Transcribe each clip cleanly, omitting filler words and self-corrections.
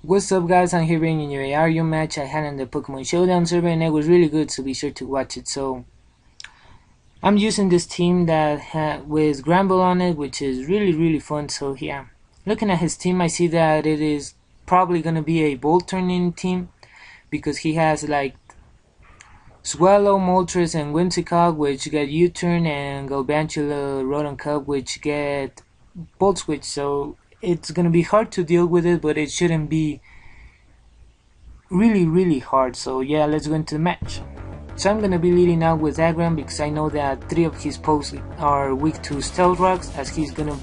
What's up guys, I'm here bringing you a Ario match I had on the Pokemon Showdown server and it was really good, so be sure to watch it. So I'm using this team that with Gramble on it, which is really fun. So yeah, looking at his team I see that it is probably gonna be a Bolt turning team because he has like Swallow, Moltres, and Whimsicott, which get U-turn, and Galvantula, Rotom Cup, which get Bolt Switch. So it's gonna be hard to deal with it, but it shouldn't be really hard. So yeah, let's go into the match. So I'm gonna be leading out with Aggron because I know that 3 of his pokes are weak to Stealth Rocks, as he's gonna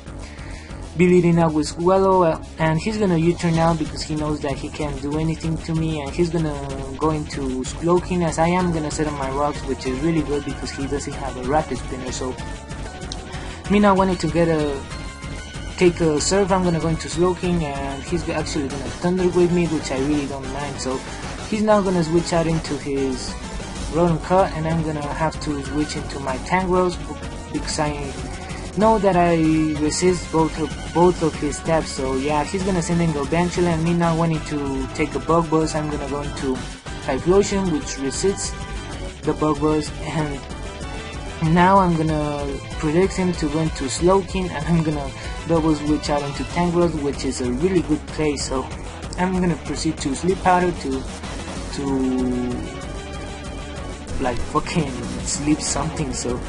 be leading out with Swellow, and he's gonna U-turn out because he knows that he can't do anything to me, and he's gonna go into Slowking, as I am gonna set up my rocks, which is really good because he doesn't have a Rapid Spinner. So me not wanting to take a serve, I'm gonna go into Slowking, and he's actually gonna Thunder Wave me, which I really don't mind. So he's now gonna switch out into his Rotom Cut, and I'm gonna have to switch into my Tangros because I know that I resist both of his stabs. So yeah, he's gonna send in Galvantula, and me not wanting to take a Bug Buzz, I'm gonna go into Typhlosion, which resists the Bug Buzz, and now I'm gonna predict him to go into Slowking, and I'm gonna double switch out into Tangros, which is a really good play. So I'm gonna proceed to Sleep Powder to like fucking sleep something. So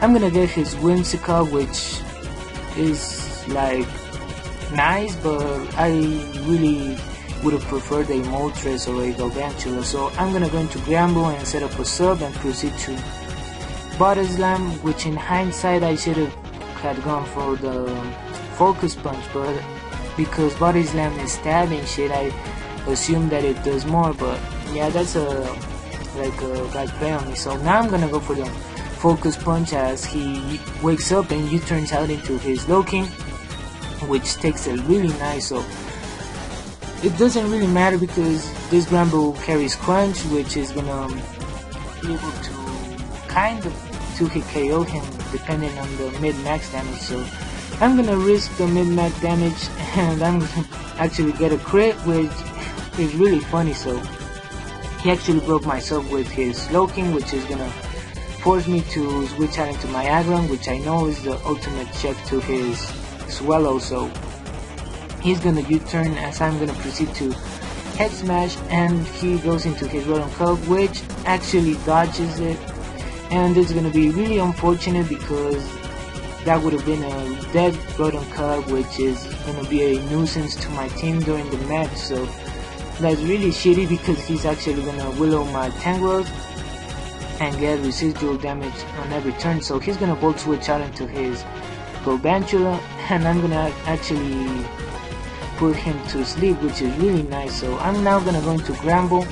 I'm gonna get his Whimsicott, which is like nice, but I really would have preferred a Moltres or a Galvantula. So I'm gonna go into Gramble and set up a sub and proceed to Body Slam, which in hindsight I should have had gone for the Focus Punch, but because Body Slam is stabbing shit, I assume that it does more. But yeah, that's a bad play on me. So now I'm gonna go for the Focus Punch as he wakes up and U-turns out into his Loking, which takes it really nice. So it doesn't really matter because this Gramble carries Crunch, which is gonna be able to kind of 2-hit KO him depending on the mid-max damage. So I'm gonna risk the mid-max damage, and I'm gonna actually get a crit, which is really funny. So he actually broke my sub with his Slowking, which is gonna force me to switch out into my Aggron, which I know is the ultimate check to his Swallow. So he's gonna U-turn as I'm gonna proceed to Head Smash, and he goes into his Rotom Cup, which actually dodges it, and it's gonna be really unfortunate because that would have been a dead Rotom Cup, which is gonna be a nuisance to my team during the match. So that's really shitty because he's actually gonna Willow my Tangros and get residual damage on every turn. So he's gonna Volt Switch out into his Galvantula, and I'm gonna actually put him to sleep, which is really nice. So I'm now gonna go into Gramble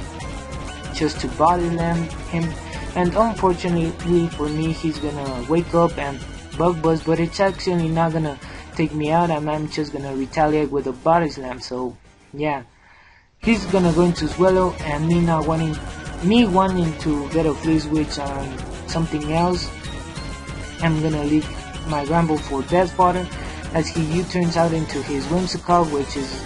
just to Body Slam him, and unfortunately for me, he's gonna wake up and Bug Buzz, but it's actually not gonna take me out, and I'm just gonna retaliate with a Body Slam. So yeah, he's gonna go into Swallow, and me wanting to get a free switch on something else, I'm gonna leave my Gramble for Death Fodder as he U-turns out into his Whimsicott, which is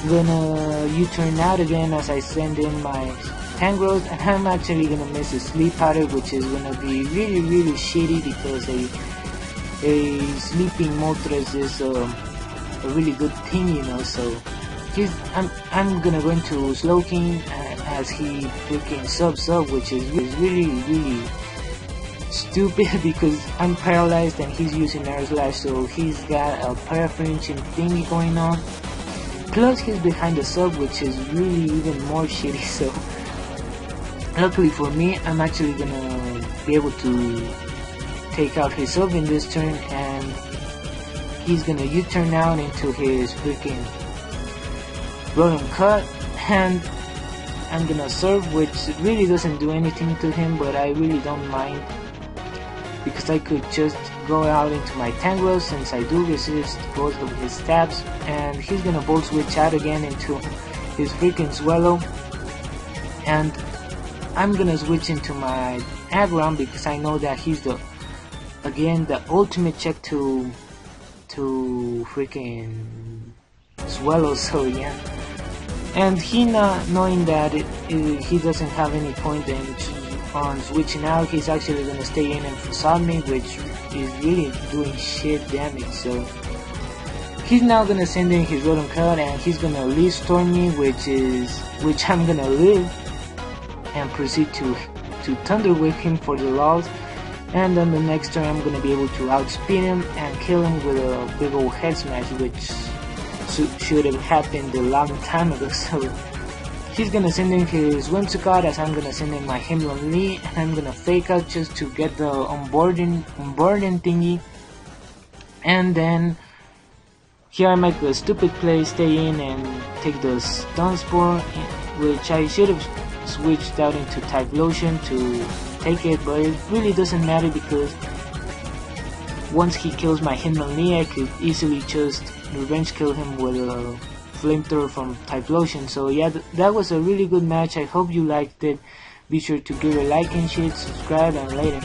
gonna U-turn out again as I send in my Tangros, and I'm actually gonna miss a Sleep Powder, which is gonna be really shitty because a sleeping Moltres is a really good thing, you know. So I'm gonna go into Slowking as he freaking subs up, which is really stupid because I'm paralyzed and he's using Air Slash, so he's got a parafringing thingy going on. Plus he's behind the sub, which is really even more shitty. So luckily for me, I'm actually gonna be able to take out his sub in this turn, and he's gonna U-turn out into his freaking Rotom Cut, and I'm gonna serve, which really doesn't do anything to him, but I really don't mind because I could just go out into my Tangros since I do resist both of his stabs, and he's gonna Volt Switch out again into his freaking Swallow, and I'm gonna switch into my Aggron because I know that he's the ultimate check to freaking Swallow. So yeah, And he not knowing that he doesn't have any point on switching out, he's actually gonna stay in and facade me, which is really doing shit damage. So he's now gonna send in his Rotom card and he's gonna leave Storm me, which I'm gonna live and proceed to Thunder Wave him for the loss. And on the next turn I'm gonna be able to outspeed him and kill him with a big old head smash, which should have happened a long time ago. So he's gonna send in his Whimsicott as I'm gonna send in my Hitmonlee, and I'm gonna fake out just to get the onboarding thingy. And then here I make a stupid play, stay in and take the Stun Spore, which I should have switched out into Typhlosion to take it, but it really doesn't matter because once he kills my Hitmonlee, I could easily just revenge kill him with a Flamethrower from Typhlosion. So yeah, that was a really good match. I hope you liked it. Be sure to give it a like and share, subscribe, and later.